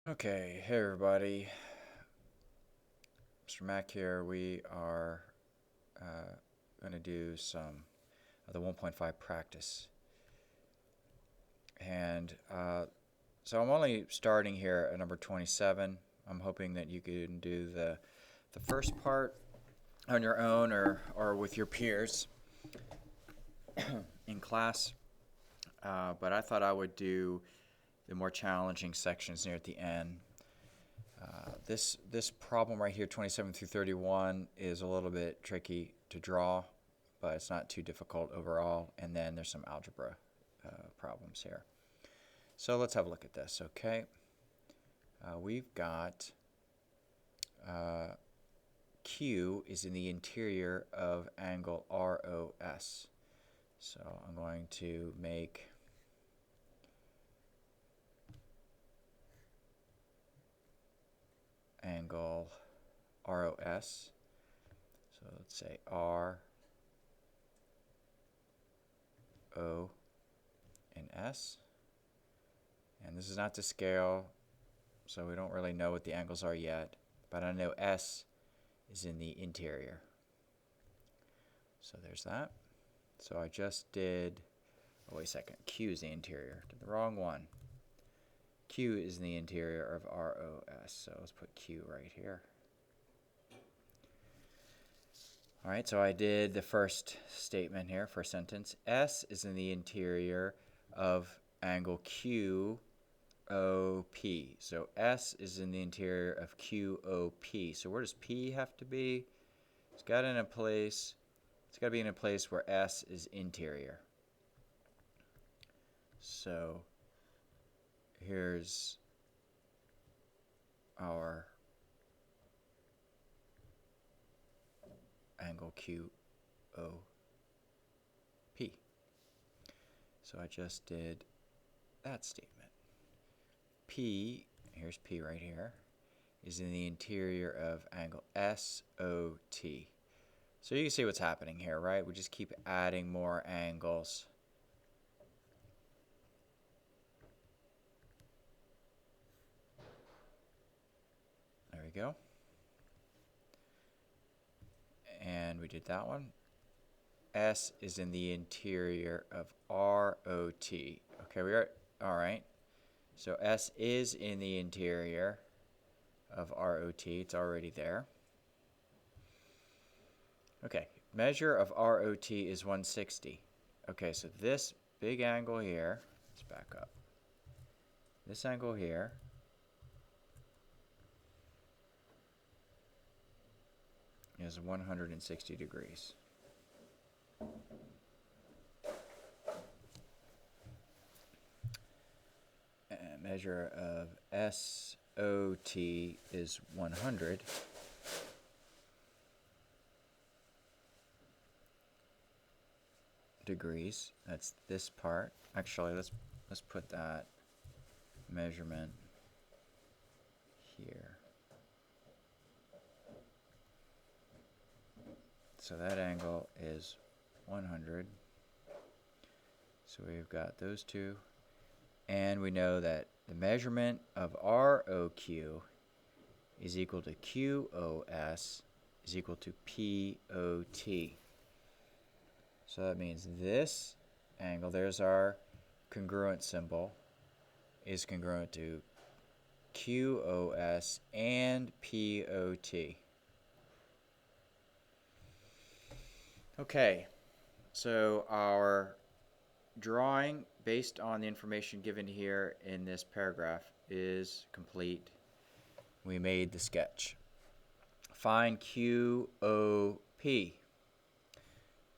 Okay, hey everybody, Mr. Mac here. We are going to do some of the 1.5 practice. And so I'm only starting here at number 27. I'm hoping that you can do the first part on your own or with your peers in class. But I thought I would do the more challenging sections near at the end. This problem right here, 27 through 31, is a little bit tricky to draw, but it's not too difficult overall. And then there's some algebra problems here. So let's have a look at this, okay? We've got Q is in the interior of angle ROS. So I'm going to make angle ROS. So let's say R, O, and S. And this is not to scale, so we don't really know what the angles are yet. But I know S is in the interior. So there's that. So I just did, oh wait a second, Q is the interior. Did the wrong one. Q is in the interior of ROS. So let's put Q right here. All right, so I did the first statement here, first sentence. S is in the interior of angle QOP. So S is in the interior of QOP. So where does P have to be? It's got to be in a place where S is interior. So here's our angle QOP. So I just did that statement. P, here's P right here, is in the interior of angle SOT. So you can see what's happening here, right? We just keep adding more angles. There we go. And we did that one. S is in the interior of ROT. Okay, we are, all right. So S is in the interior of ROT. It's already there. Okay, measure of ROT is 160. Okay, so this big angle here, let's back up. This angle here is 160 degrees. And measure of SOT is 100. Degrees. That's this part. Actually, let's put that measurement here. So that angle is 100. So we've got those two. And we know that the measurement of ROQ is equal to QOS is equal to POT. So that means this angle, there's our congruent symbol, is congruent to QOS and POT. Okay, so our drawing based on the information given here in this paragraph is complete. We made the sketch. Find QOP.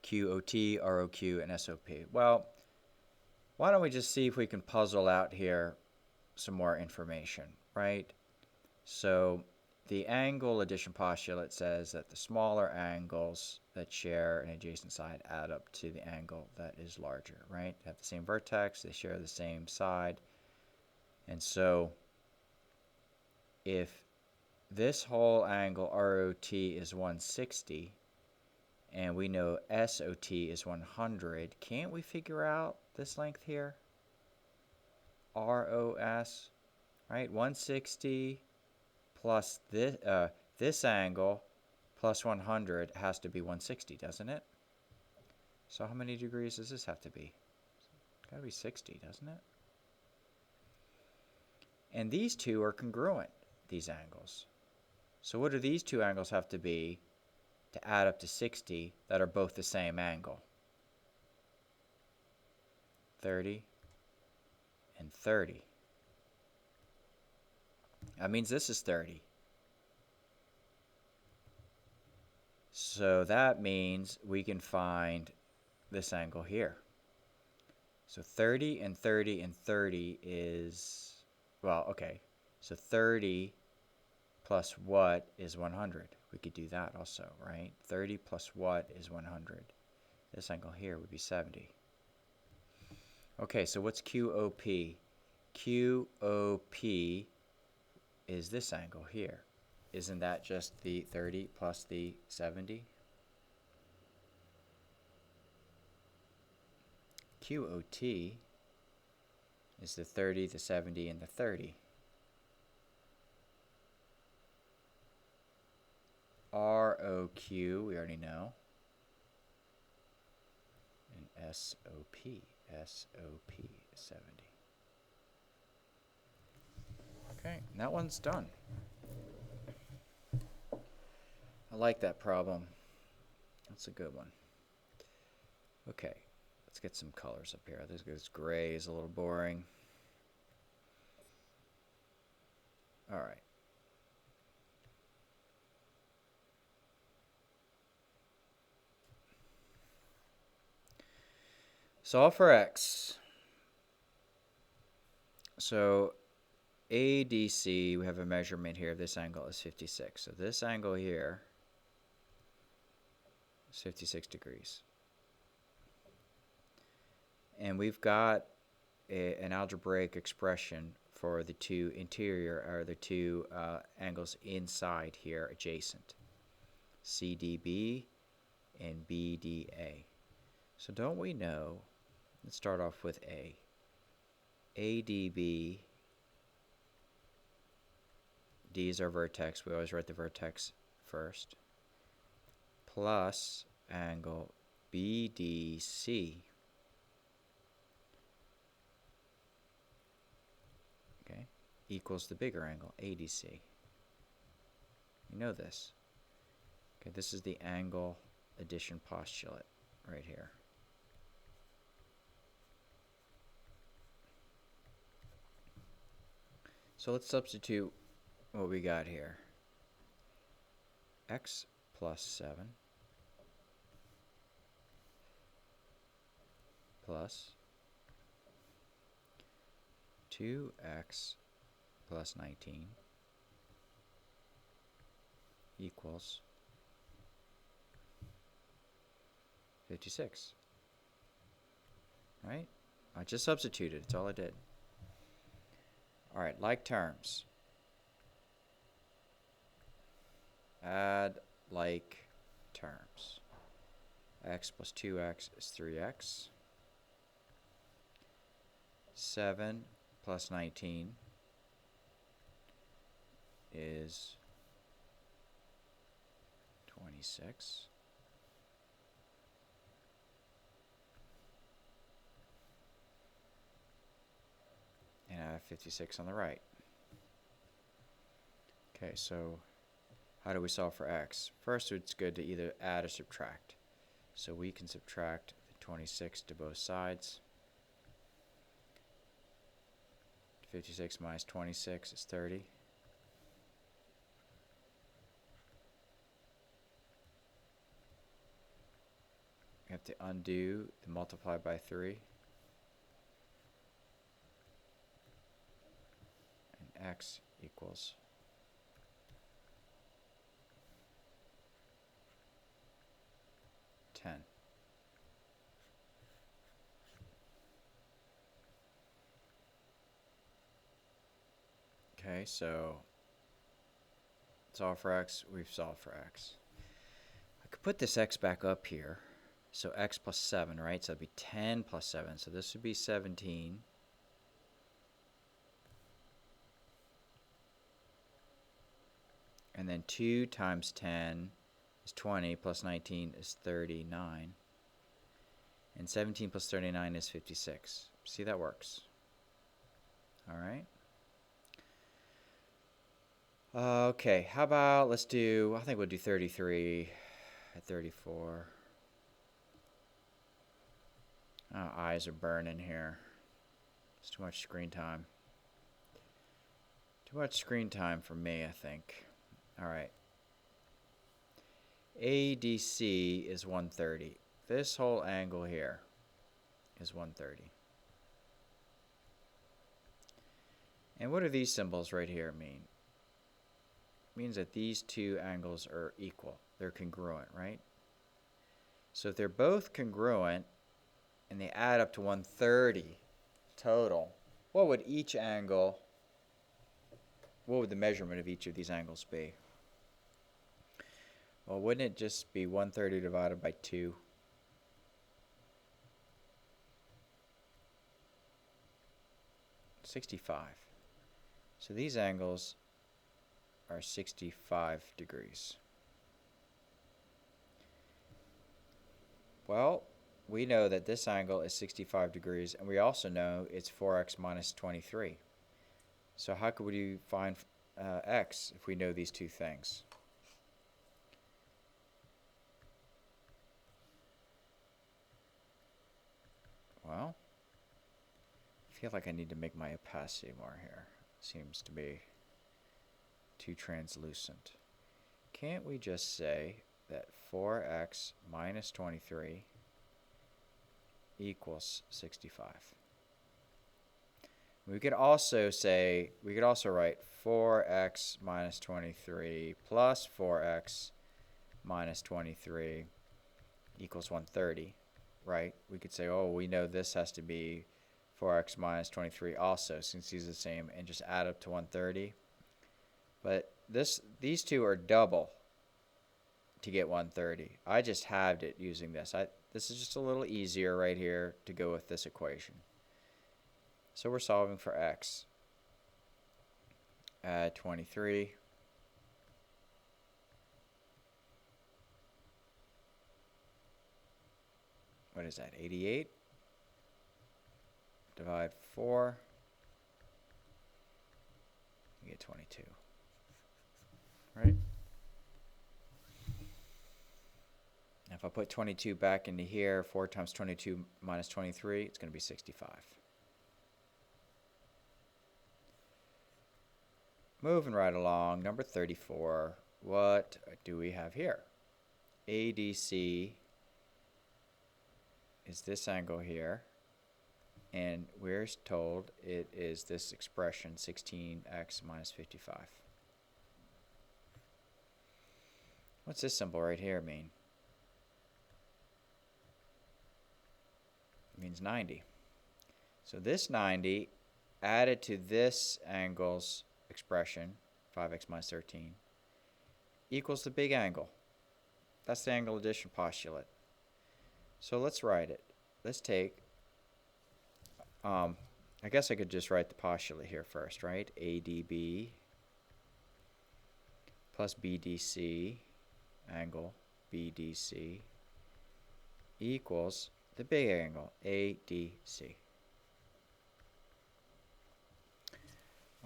QOT, ROQ, and SOP. Well, why don't we just see if we can puzzle out here some more information, right? So the angle addition postulate says that the smaller angles that share an adjacent side add up to the angle that is larger, right? They have the same vertex, they share the same side. And so if this whole angle ROT is 160, and we know SOT is 100, can't we figure out this length here? ROS? right? 160 plus this angle plus 100 has to be 160, doesn't it? So how many degrees does this have to be? It's got to be 60, doesn't it? And these two are congruent, these angles. So what do these two angles have to be to add up to 60 that are both the same angle? 30 and 30. That means this is 30. So that means we can find this angle here. So 30 and 30 and 30 is, well, okay. So 30 plus what is 100? We could do that also, right? 30 plus what is 100? This angle here would be 70. Okay, so what's QOP? QOP is this angle here. Isn't that just the 30 plus the 70? QOT is the 30, the 70, and the 30. ROQ, we already know. And SOP is 70. Okay, and that one's done. I like that problem. That's a good one. Okay, let's get some colors up here. This gray is a little boring. All right. Solve for x. So ADC, we have a measurement here of this angle is 56. So this angle here is 56 degrees. And we've got an algebraic expression for the two interior, or the two angles inside here adjacent. CDB and BDA. So don't we know, let's start off with A. ADB, D is our vertex, we always write the vertex first, plus angle BDC. Okay, equals the bigger angle, ADC. You know this. Okay, this is the angle addition postulate right here. So let's substitute what we got here. X plus 7 plus 2x plus 19 equals 56. Right? I just substituted. That's all I did. All right, like terms. Add like terms. X plus 2x is 3x. 7 plus 19 is 26. And I have 56 on the right. Okay, so how do we solve for x? First, it's good to either add or subtract. So we can subtract the 26 to both sides. 56 minus 26 is 30. We have to undo the multiply by 3. And x equals 10. Okay, so solve for x, we've solved for x. I could put this x back up here. So x plus 7, right? So it'd be 10 plus 7. So this would be 17. And then 2 times 10 is 20, plus 19 is 39. And 17 plus 39 is 56. See, that works. All right. Okay, how about let's do, I think we'll do 33 at 34. Oh, eyes are burning here. It's too much screen time. Too much screen time for me, I think. All right. ADC is 130. This whole angle here is 130. And what do these symbols right here mean? It means that these two angles are equal. They're congruent, right? So if they're both congruent and they add up to 130 total, what would the measurement of each of these angles be? Well, wouldn't it just be 130 divided by 2? $65. So these angles are 65 degrees. Well, we know that this angle is 65 degrees, and we also know it's 4x minus 23. So how could we find x if we know these two things? Well, I feel like I need to make my opacity more here. Seems to be too translucent. Can't we just say that 4x minus 23 equals 65? We could also write 4x minus 23 plus 4x minus 23 equals 130, right? We could say, oh, we know this has to be 4x minus 23 also, since these are the same, and just add up to 130. But these two are double to get 130. I just halved it using this. This is just a little easier right here to go with this equation. So we're solving for x. Add 23. What is that, 88? Divide 4. You get 22. Right? Now if I put 22 back into here, 4 times 22 minus 23, it's going to be 65. Moving right along, number 34. What do we have here? ADC is this angle here, and we're told it is this expression, 16x minus 55. What's this symbol right here mean? It means 90. So this 90 added to this angle's expression, 5x minus 13, equals the big angle. That's the angle addition postulate. So let's write it. Let's take, I guess I could just write the postulate here first, right? ADB plus BDC, angle BDC, equals the big angle, ADC.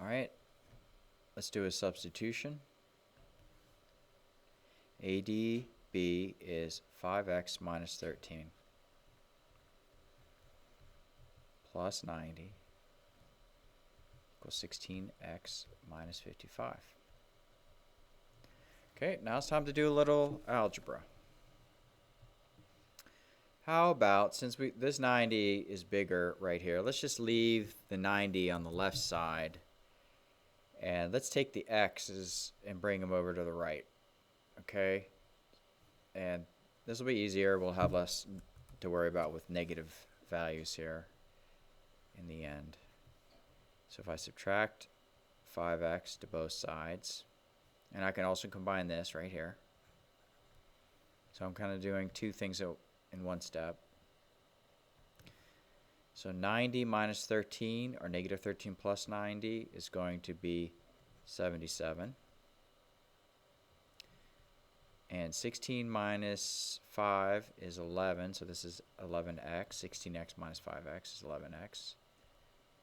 All right, let's do a substitution. ADB is 5x minus 13 plus 90 equals 16x minus 55. Okay, now it's time to do a little algebra. How about, since this 90 is bigger right here, let's just leave the 90 on the left side, and let's take the x's and bring them over to the right. Okay, and this will be easier. We'll have less to worry about with negative values here in the end. So if I subtract 5x to both sides, and I can also combine this right here. So I'm kind of doing two things in one step. So 90 minus 13, or negative 13 plus 90, is going to be 77. And 16 minus 5 is 11, so this is 11x. 16x minus 5x is 11x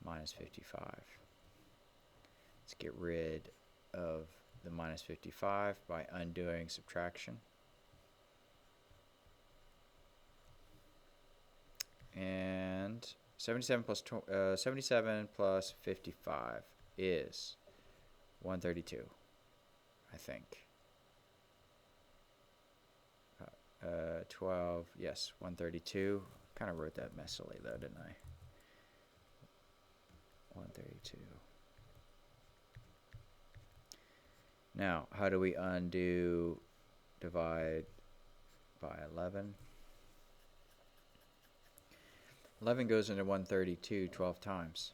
minus 55. Let's get rid of the minus 55 by undoing subtraction. And 77 plus 55 is 132, I think. 12, yes, 132. Kind of wrote that messily though, didn't I? 132. Now, how do we undo divide by 11? 11 goes into 132 12 times.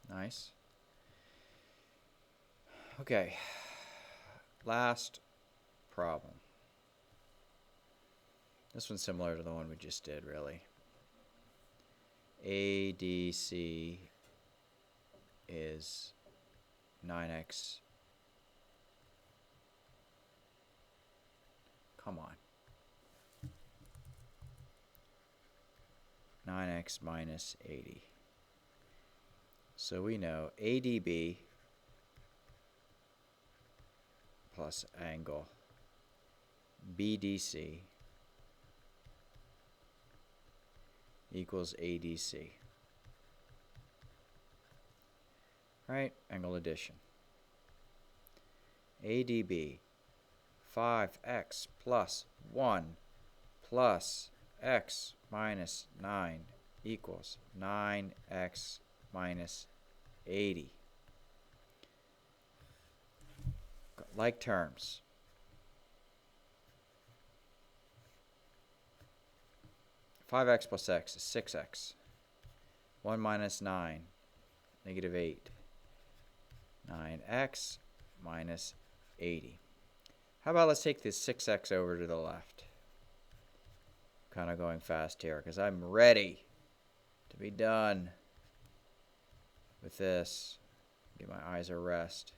Nice. Okay, last problem. This one's similar to the one we just did, really. ADC is 9x. Come on. 9x minus 80. So we know ADB plus angle BDC equals ADC. Right? Angle addition. ADB 5x plus 1 plus x minus 9 equals 9x minus 80. Like terms. Five x plus x is 6x. 1 minus 9, negative 8. 9x minus 80. How about let's take this 6x over to the left. Kind of going fast here because I'm ready to be done with this. Give my eyes a rest.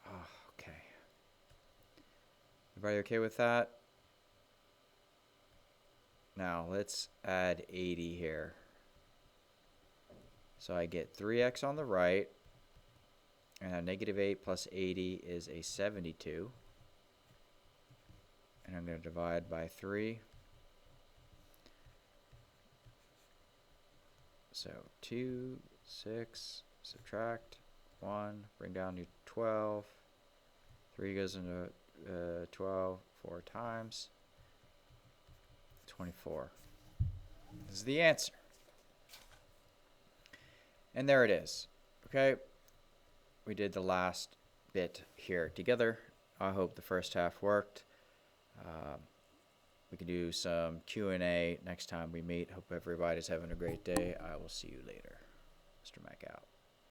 Oh, okay. Everybody okay with that? Now let's add 80 here. So I get 3x on the right, and a negative 8 plus 80 is a 72. And I'm going to divide by 3. So 2, 6, subtract 1, bring down to 12. 3 goes into 12 4 times. 24. This is the answer. And there it is. Okay, we did the last bit here together. I hope the first half worked. We can do some Q&A next time we meet. Hope everybody's having a great day. I will see you later. Mr. Mac out.